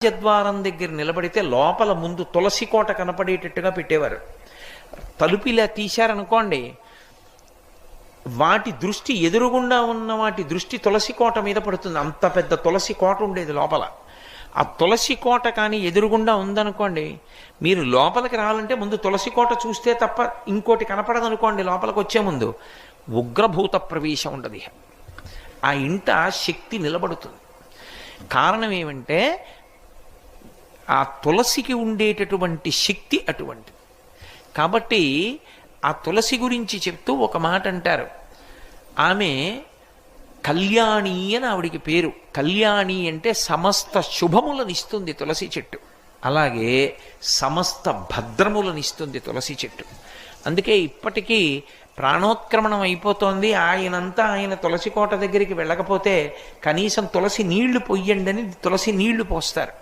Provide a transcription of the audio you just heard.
రాజద్వారం దగ్గర నిలబడితే లోపల ముందు తులసి కోట కనపడేటట్టుగా పెట్టేవారు. తలుపు ఇలా తీశారనుకోండి, వాటి దృష్టి ఎదురుగుండా ఉన్న వాటి దృష్టి తులసి కోట మీద పడుతుంది. అంత పెద్ద తులసి కోట ఉండేది లోపల. ఆ తులసి కోట కానీ ఎదురుగుండా ఉందనుకోండి, మీరు లోపలికి రావాలంటే ముందు తులసి కోట చూస్తే తప్ప ఇంకోటి కనపడదనుకోండి. లోపలికి వచ్చే ముందు ఉగ్రభూత ప్రవేశం ఉండదు. ఆ ఇంట శక్తి నిలబడుతుంది. కారణం ఏమంటే ఆ తులసికి ఉండేటటువంటి శక్తి అటువంటిది. కాబట్టి ఆ తులసి గురించి చెప్తూ ఒక మాట అంటారు. ఆమె కళ్యాణి అని ఆవిడికి పేరు. కళ్యాణి అంటే సమస్త శుభములనిస్తుంది తులసి చెట్టు. అలాగే సమస్త భద్రములనిస్తుంది తులసి చెట్టు. అందుకే ఇప్పటికీ ప్రాణోత్క్రమణం అయిపోతోంది, ఆయనంతా ఆయన తులసి కోట దగ్గరికి వెళ్ళకపోతే కనీసం తులసి నీళ్లు పొయ్యండి అని తులసి నీళ్లు పోస్తారు.